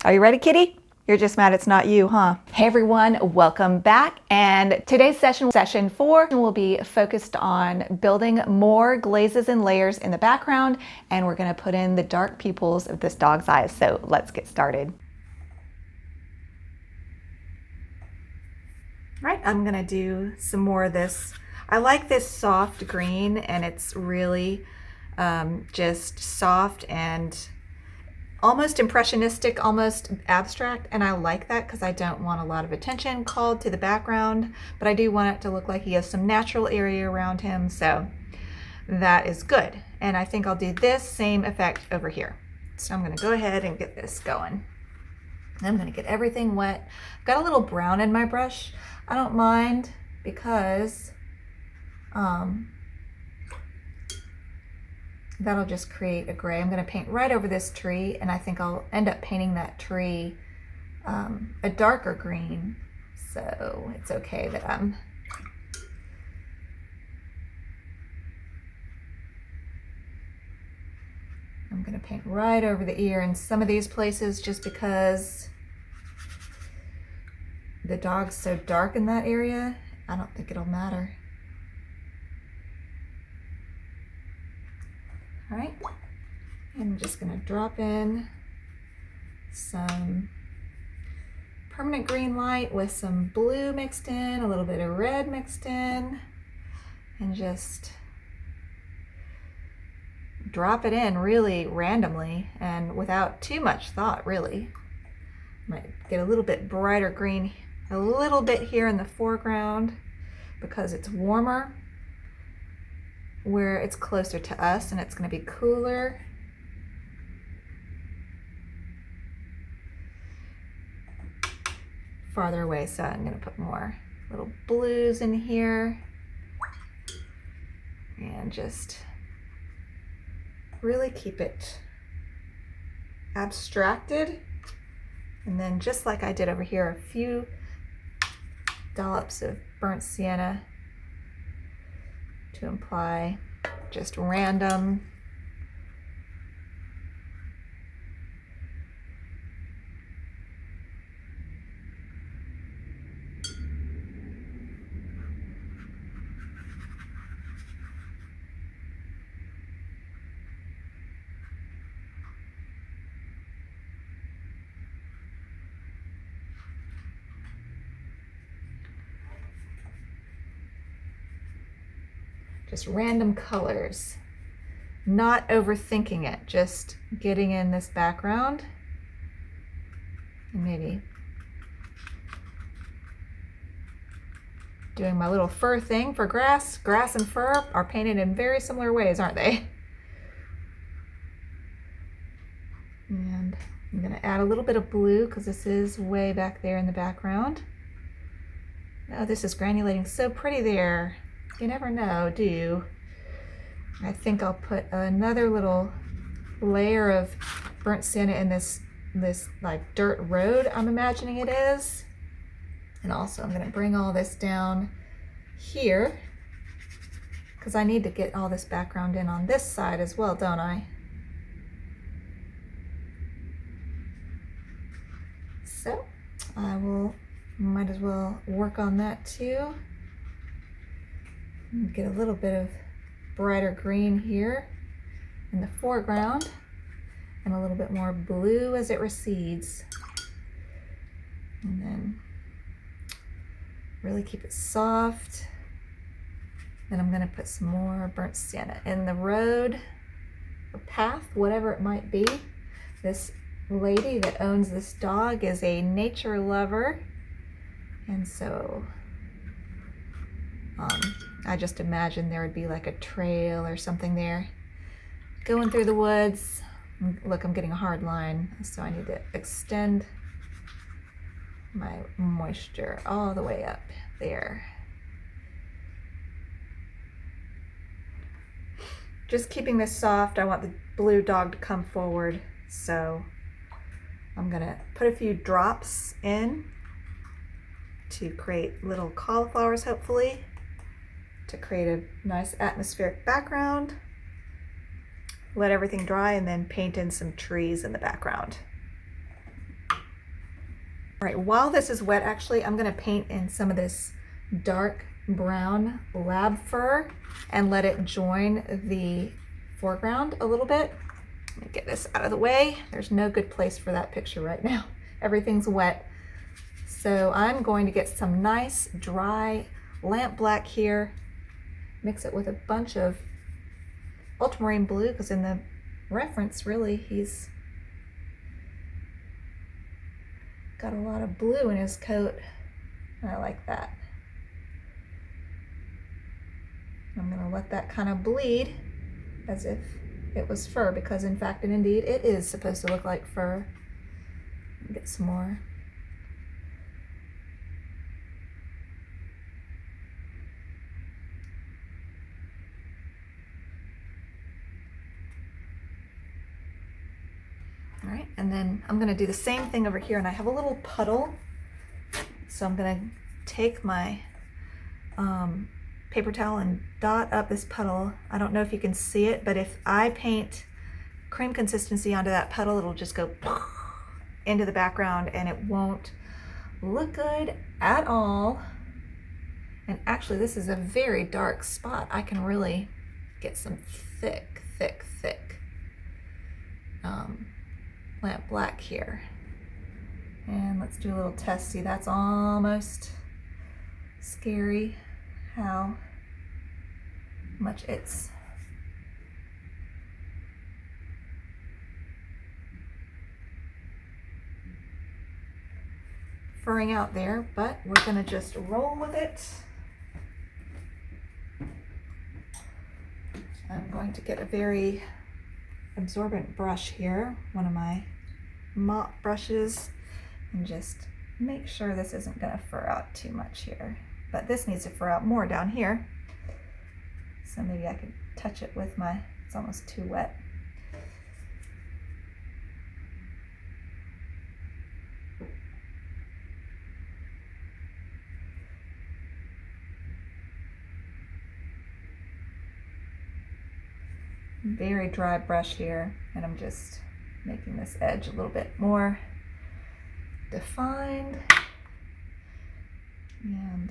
Are you ready, kitty? You're just mad it's not you, huh? Hey everyone, welcome back. And today's session 4, will be focused on building more glazes and layers in the background, and we're gonna put in the dark pupils of this dog's eyes. So let's get started. All right, I'm gonna do some more of this. I like this soft green, and it's really just soft and almost impressionistic, almost abstract, and I like that because I don't want a lot of attention called to the background, but I do want it to look like he has some natural area around him, so that is good. And I think I'll do this same effect over here. So I'm gonna go ahead and get this going. I'm gonna get everything wet. I've got a little brown in my brush. I don't mind because that'll just create a gray. I'm gonna paint right over this tree, and I think I'll end up painting that tree a darker green. So it's okay that I'm gonna paint right over the ear in some of these places just because the dog's so dark in that area. I don't think it'll matter. All right, and I'm just gonna drop in some permanent green light with some blue mixed in, a little bit of red mixed in, and just drop it in really randomly and without too much thought, really. Might get a little bit brighter green, a little bit here in the foreground because it's warmer where it's closer to us, and it's going to be cooler farther away. So I'm going to put more little blues in here and just really keep it abstracted. And then just like I did over here, a few dollops of burnt sienna to imply just random random colors, not overthinking it, just getting in this background, and maybe doing my little fur thing for grass. Grass and fur are painted in very similar ways, aren't they? And I'm gonna add a little bit of blue because this is way back there in the background. Oh, this is granulating so pretty there. You never know, do you? I think I'll put another little layer of burnt sienna in this like dirt road I'm imagining it is. And also I'm gonna bring all this down here because I need to get all this background in on this side as well, don't I? So might as well work on that too. Get a little bit of brighter green here in the foreground and a little bit more blue as it recedes. And then really keep it soft. Then I'm gonna put some more burnt sienna in the road or path, whatever it might be. This lady that owns this dog is a nature lover, and so I just imagine there would be like a trail or something there going through the woods. Look, I'm getting a hard line, so I need to extend my moisture all the way up there. Just keeping this soft. I want the blue dog to come forward, so I'm gonna put a few drops in to create little cauliflowers, hopefully, to create a nice atmospheric background. Let everything dry and then paint in some trees in the background. All right, while this is wet, actually, I'm gonna paint in some of this dark brown lab fur and let it join the foreground a little bit. Let me get this out of the way. There's no good place for that picture right now. Everything's wet. So I'm going to get some nice dry lamp black here, mix it with a bunch of ultramarine blue, because in the reference, really, he's got a lot of blue in his coat. I like that. I'm gonna let that kind of bleed as if it was fur, because in fact and indeed it is supposed to look like fur. Get some more. All right, and then I'm gonna do the same thing over here, and I have a little puddle. So I'm gonna take my paper towel and dot up this puddle. I don't know if you can see it, but if I paint cream consistency onto that puddle, it'll just go into the background and it won't look good at all. And actually, this is a very dark spot. I can really get some thick lamp black here. And let's do a little test. See, that's almost scary how much it's furring out there, but we're gonna just roll with it. I'm going to get a very absorbent brush here, one of my mop brushes, and just make sure this isn't gonna fur out too much here. But this needs to fur out more down here. So maybe I could touch it with my, it's almost too wet. Very dry brush here, and I'm just making this edge a little bit more defined. And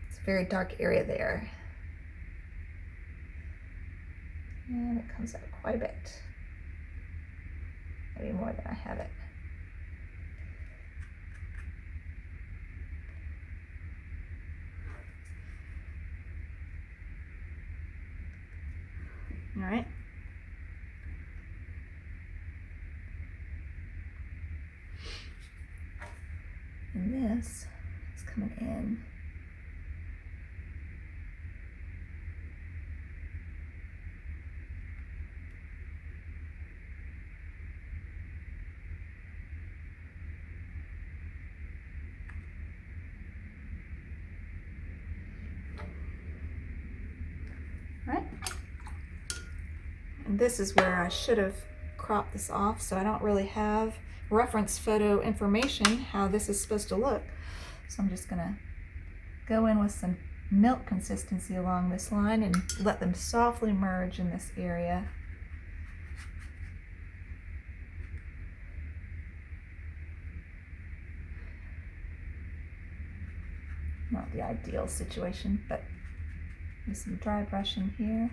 it's a very dark area there. And it comes out quite a bit. Maybe more than I have it. All right. And this is coming in. Right. And this is where I should have cropped this off, so I don't really have reference photo information how this is supposed to look. So I'm just gonna go in with some milk consistency along this line and let them softly merge in this area. Not the ideal situation, but with some dry brush in here,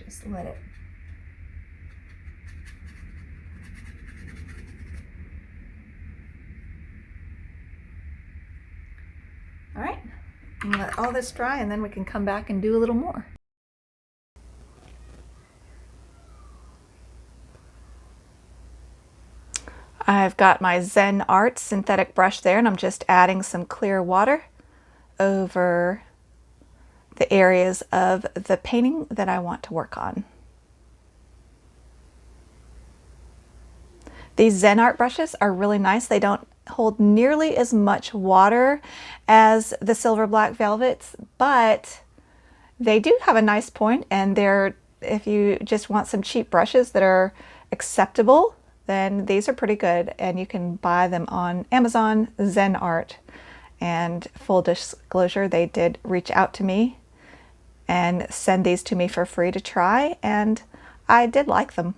just let it all right, and let all this dry, and then we can come back and do a little more. I've got my ZenArt synthetic brush there, and I'm just adding some clear water over the areas of the painting that I want to work on. These ZenArt brushes are really nice. They don't hold nearly as much water as the silver black velvets, but they do have a nice point, and they're, if you just want some cheap brushes that are acceptable, then these are pretty good, and you can buy them on Amazon, ZenArt, And full disclosure, they did reach out to me and send these to me for free to try, and I did like them.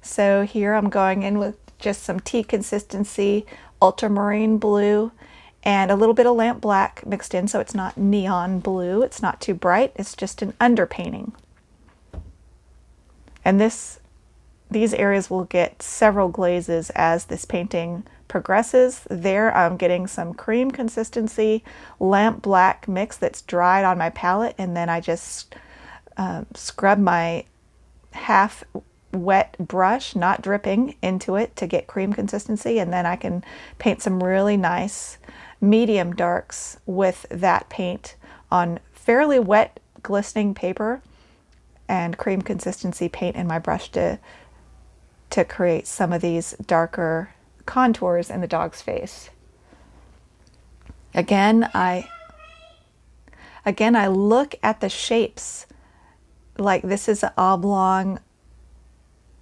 So here I'm going in with just some tea consistency, ultramarine blue, and a little bit of lamp black mixed in, so it's not neon blue, it's not too bright, it's just an underpainting. And these areas will get several glazes as this painting progresses. There I'm getting some cream consistency, lamp black mix that's dried on my palette, and then I just scrub my half wet brush, not dripping, into it to get cream consistency, and then I can paint some really nice medium darks with that paint on fairly wet glistening paper and cream consistency paint in my brush to create some of these darker contours in the dog's face. Again, I look at the shapes, like this is an oblong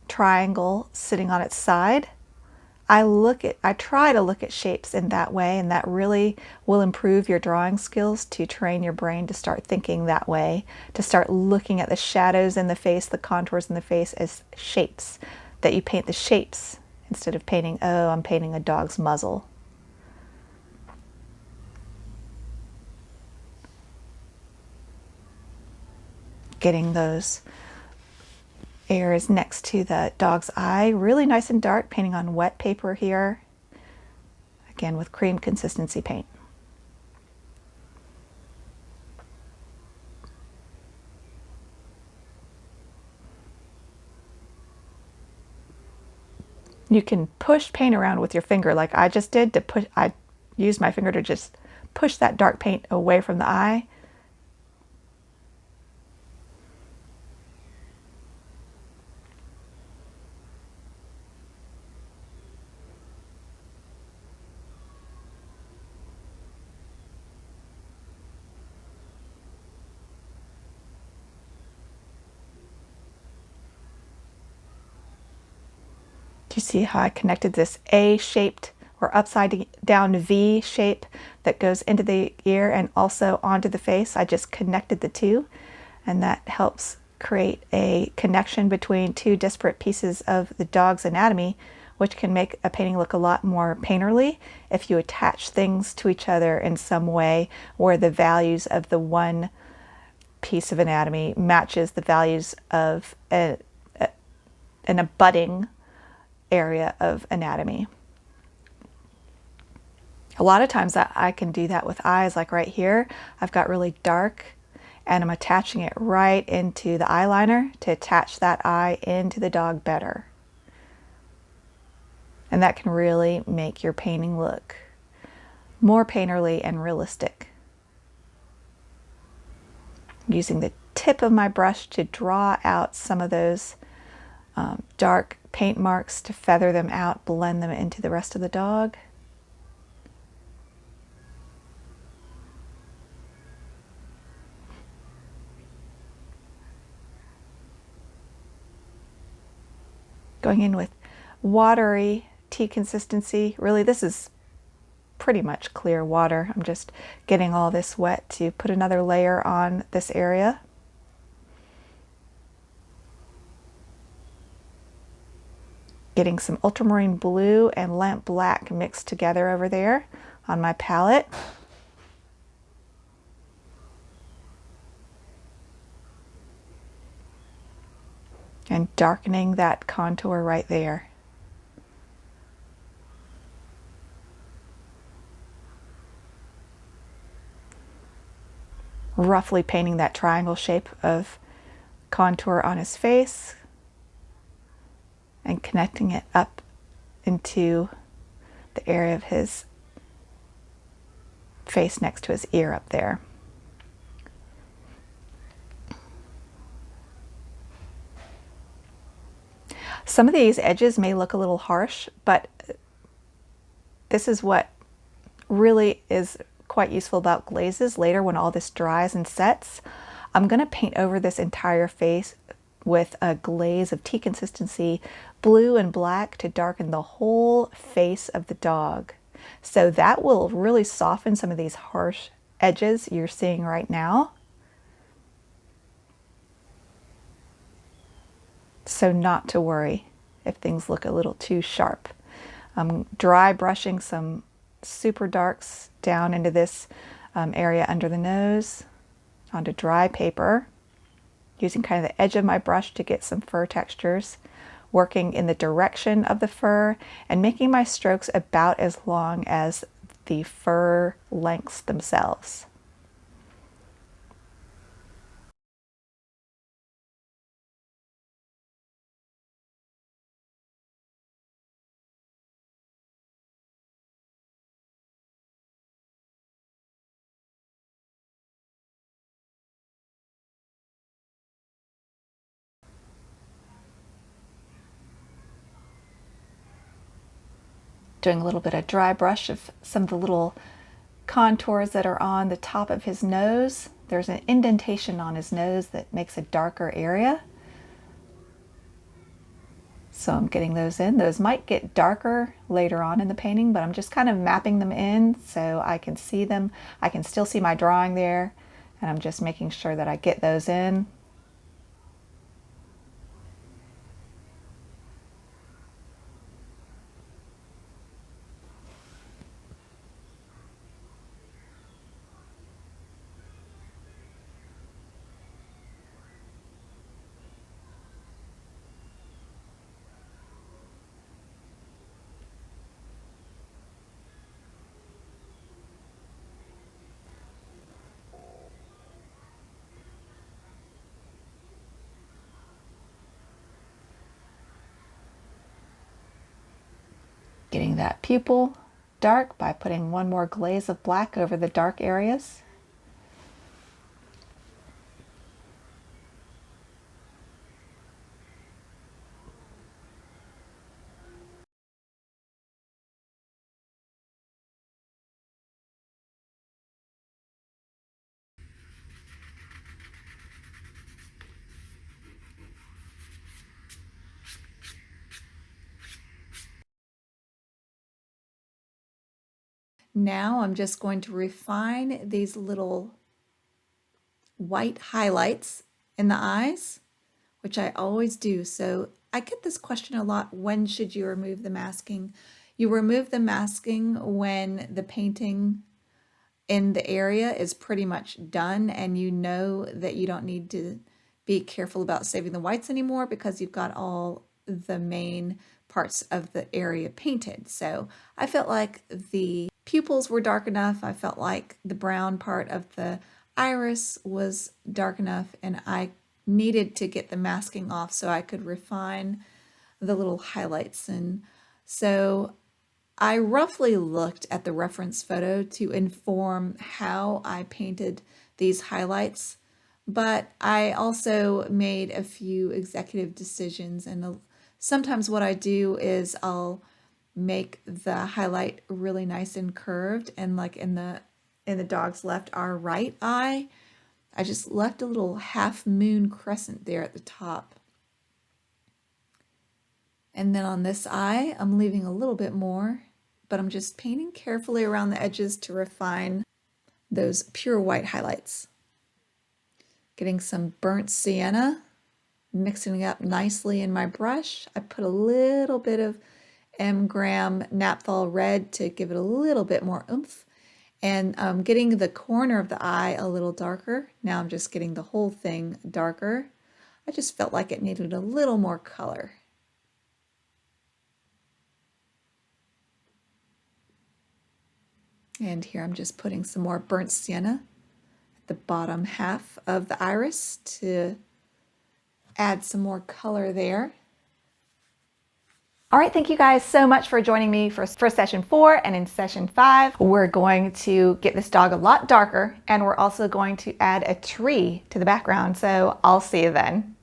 triangle sitting on its side. I try to look at shapes in that way, and that really will improve your drawing skills, to train your brain to start thinking that way, to start looking at the shadows in the face, the contours in the face as shapes, that you paint the shapes instead of painting, oh, I'm painting a dog's muzzle. Getting those areas next to the dog's eye really nice and dark, painting on wet paper here, again with cream consistency paint. You can push paint around with your finger like I just did. I used my finger to just push that dark paint away from the eye. Do you see how I connected this A-shaped or upside down V shape that goes into the ear and also onto the face? I just connected the two, and that helps create a connection between two disparate pieces of the dog's anatomy, which can make a painting look a lot more painterly if you attach things to each other in some way where the values of the one piece of anatomy matches the values of an abutting area of anatomy. A lot of times I can do that with eyes, like right here. I've got really dark and I'm attaching it right into the eyeliner to attach that eye into the dog better. And that can really make your painting look more painterly and realistic. Using the tip of my brush to draw out some of those dark paint marks, to feather them out, blend them into the rest of the dog. Going in with watery tea consistency. Really, this is pretty much clear water. I'm just getting all this wet to put another layer on this area. Getting some ultramarine blue and lamp black mixed together over there on my palette. And darkening that contour right there. Roughly painting that triangle shape of contour on his face and connecting it up into the area of his face next to his ear up there. Some of these edges may look a little harsh, but this is what really is quite useful about glazes later when all this dries and sets. I'm going to paint over this entire face with a glaze of tea consistency, blue and black, to darken the whole face of the dog. So that will really soften some of these harsh edges you're seeing right now. So not to worry if things look a little too sharp. I'm dry brushing some super darks down into this area under the nose onto dry paper, using kind of the edge of my brush to get some fur textures, working in the direction of the fur and making my strokes about as long as the fur lengths themselves. Doing a little bit of dry brush of some of the little contours that are on the top of his nose. There's an indentation on his nose that makes a darker area. So I'm getting those in. Those might get darker later on in the painting, but I'm just kind of mapping them in so I can see them. I can still see my drawing there, and I'm just making sure that I get those in. Getting that pupil dark by putting one more glaze of black over the dark areas. Now I'm just going to refine these little white highlights in the eyes, which I always do. So I get this question a lot: when should you remove the masking? You remove the masking when the painting in the area is pretty much done and you know that you don't need to be careful about saving the whites anymore because you've got all the main parts of the area painted. So I felt like the pupils were dark enough. I felt like the brown part of the iris was dark enough, and I needed to get the masking off so I could refine the little highlights. And so I roughly looked at the reference photo to inform how I painted these highlights, but I also made a few executive decisions. And sometimes what I do is I'll make the highlight really nice and curved, and like in the dog's left, our right eye, I just left a little half moon crescent there at the top. And then on this eye, I'm leaving a little bit more, but I'm just painting carefully around the edges to refine those pure white highlights. Getting some burnt sienna, mixing it up nicely in my brush. I put a little bit of M-gram Naphthol red to give it a little bit more oomph, and getting the corner of the eye a little darker. Now I'm just getting the whole thing darker. I just felt like it needed a little more color. And here I'm just putting some more burnt sienna at the bottom half of the iris to add some more color there. All right, thank you guys so much for joining me for session 4. And in session 5, we're going to get this dog a lot darker, and we're also going to add a tree to the background. So I'll see you then.